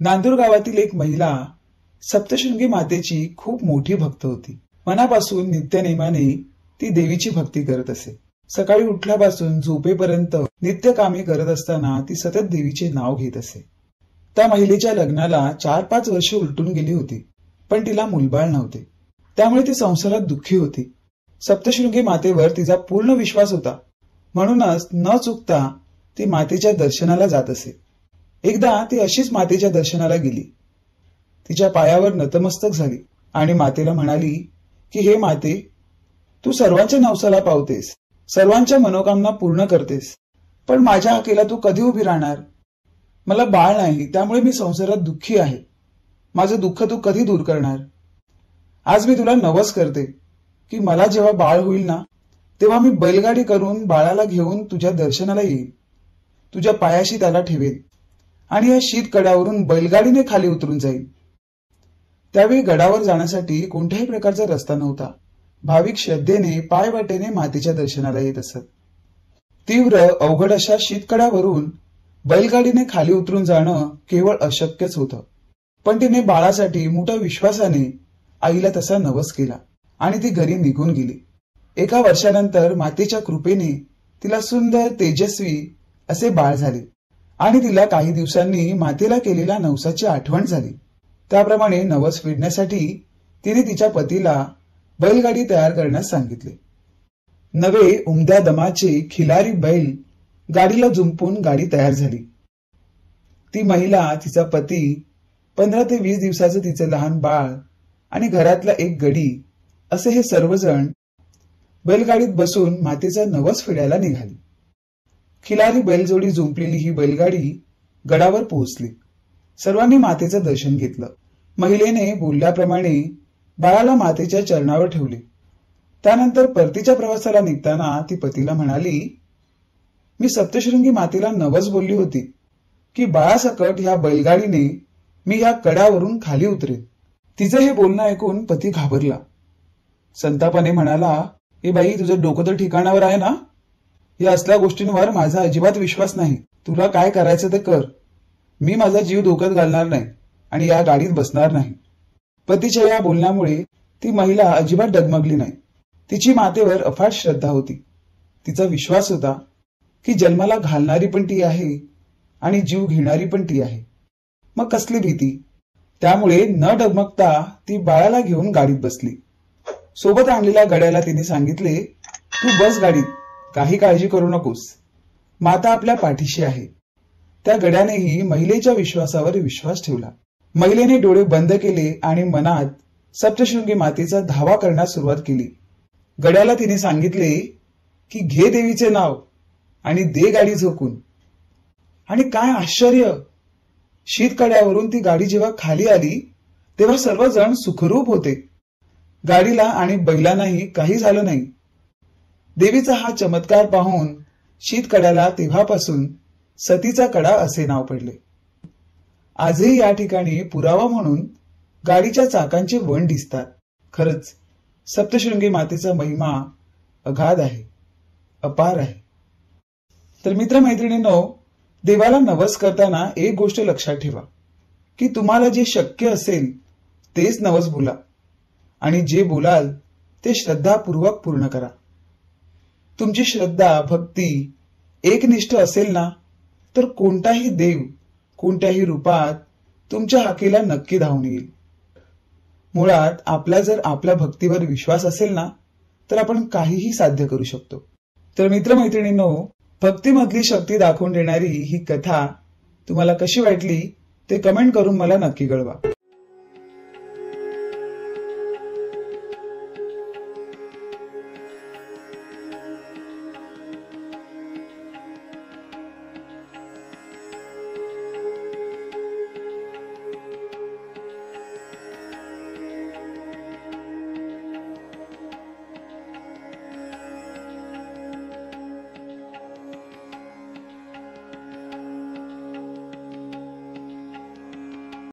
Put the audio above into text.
नांदूर गावातील एक महिला सप्तशृंगी मातेची खूप मोठी भक्त होती। मनापासून नित्यनेमाने ती देवीची भक्ती करत असे। सकाळी उठल्यापासून झोपेपर्यंत नित्य कामे करत असताना ती सतत देवीचे नाव घेत असे। त्या महिलेच्या लग्नाला 4-5 वर्ष उलटून गेली होती, पण तिला मुलबाळ नव्हते। त्यामुळे ती संसारात दुःखी होती। सप्तशृंगी मातेवर तिचा पूर्ण विश्वास होता, म्हणूनच न चुकता ती मातेच्या दर्शनाला जात असे। एकदा ती अशीच मातेच्या दर्शनाला गेली। तिच्या पायावर नतमस्तक झाली आणि मातेला म्हणाली की हे माते, तू सर्वांच्या नवसाला पावतेस, सर्वांच्या मनोकामना पूर्ण करतेस, पण माझ्या हाकेला तू कधी उभी राहणार? मला बाळ नाही, त्यामुळे मी संसारात दुःखी आहे। माझं दुःख तू कधी दूर करणार? आज मी तुला नवस करते की मला जेव्हा बाळ होईल ना, तेव्हा मी बैलगाडी करून बाळाला घेऊन तुझ्या दर्शनाला येईल, तुझ्या पायाशी त्याला ठेवेल आणि या शीतकड्यावरून बैलगाडीने खाली उतरून जाईल। त्यावेळी गडावर जाण्यासाठी कोणत्याही प्रकारचा रस्ता नव्हता। भाविक श्रद्धेने पायवाटेने मातेच्या दर्शनाला येत असत। तीव्र अवघड अशा शीतकड्यावरून बैलगाडीने खाली उतरून जाणं केवळ अशक्यच होतं, पण तिने बाळासाठी मोठ्या विश्वासाने आईला तसा नवस केला आणि ती घरी निघून गेली। एका वर्षानंतर मातेच्या कृपेने तिला सुंदर तेजस्वी असे बाळ झाले आणि तिला काही दिवसांनी मातेला केलेल्या नवसाची आठवण झाली। त्याप्रमाणे नवस फेडण्यासाठी तिने तिच्या पतीला बैलगाडी तयार करण्यास सांगितले। नवे उमद्या दमाचे खिलारी बैल गाडीला जुंपून गाडी तयार झाली। ती महिला, तिचा पती, 15 ते 20 दिवसाचं तिचं लहान बाळ आणि घरातला एक गडी असे हे सर्वजण बैलगाडीत बसून मातेचा नवस फेडायला निघाली। खिलारी बैलजोडी जुंपलेली ही बैलगाडी गडावर पोहोचली। सर्वांनी मातेचं दर्शन घेतलं। महिलेने बोलल्याप्रमाणे बाळाला मातेच्या चरणावर ठेवले। त्यानंतर परतीच्या प्रवासाला निघताना ती पतीला म्हणाली, मी सप्तशृंगी मातेला नवस बोलली होती की बाळासकट ह्या बैलगाडीने मी या कड्यावरून खाली उतरेन। तिचं हे बोलणं ऐकून पती घाबरला। संतापाने म्हणाला, ए बाई, तुझं डोकं तर ठिकाणावर आहे ना? या असल्या गोष्टींवर माझा अजिबात विश्वास नाही। तुला काय करायचं ते कर, मी माझा जीव धोक्यात घालणार नाही आणि या गाडीत बसणार नाही। पतीच्या या बोलण्यामुळे ती महिला अजिबात डगमगली नाही। तिची मातेवर अफाट श्रद्धा होती। तिचा विश्वास होता की जन्माला घालणारी पण ती आहे आणि जीव घेणारी पण ती आहे, मग कसली भीती? त्यामुळे न डगमगता ती बाळाला घेऊन गाडीत बसली। सोबत आणलेल्या गड्याला तिने सांगितले, तू बस गाडीत, काही काळजी करू नकोस, माता आपल्या पाठीशी आहे। त्या गड्यानेही महिलेच्या विश्वासावर विश्वास ठेवला। महिलेने डोळे बंद केले आणि मनात सप्तशृंगी मातेचा धावा करण्यास सुरुवात केली। गड्याला तिने सांगितले की घे देवीचे नाव आणि दे गाडी झोकून। आणि काय आश्चर्य, शीतकड्यावरून ती गाडी जेव्हा खाली आली तेव्हा सर्वजण सुखरूप होते। गाडीला आणि बैलांनाही काही झालं नाही। देवीचा हा चमत्कार पाहून शीतकड्याला तेव्हापासून सतीचा कडा असे नाव पडले। आजही या ठिकाणी पुरावा म्हणून गाडीच्या चाकांचे वण दिसतात। खरंच सप्तशृंगी मातेचा महिमा अगाध आहे, अपार आहे। तर मित्रमैत्रिणींनो, देवाला नवस करताना एक गोष्ट लक्षात ठेवा की तुम्हाला जे शक्य असेल तेच नवस बोला आणि जे बोलाल ते श्रद्धापूर्वक पूर्ण करा। तुमची श्रद्धा, भक्ती एकनिष्ठ असेल ना, तर कोणताही देव कोणत्याही रूपात तुमच्या हाकेला नक्की धावून येईल। मुळात आपला जर आपल्या भक्तीवर विश्वास असेल ना, तर आपण काहीही साध्य करू शकतो। तर मित्रमैत्रिणींनो, भक्तीमधली शक्ती दाखवून देणारी ही कथा तुम्हाला कशी वाटली ते कमेंट करून मला नक्की कळवा।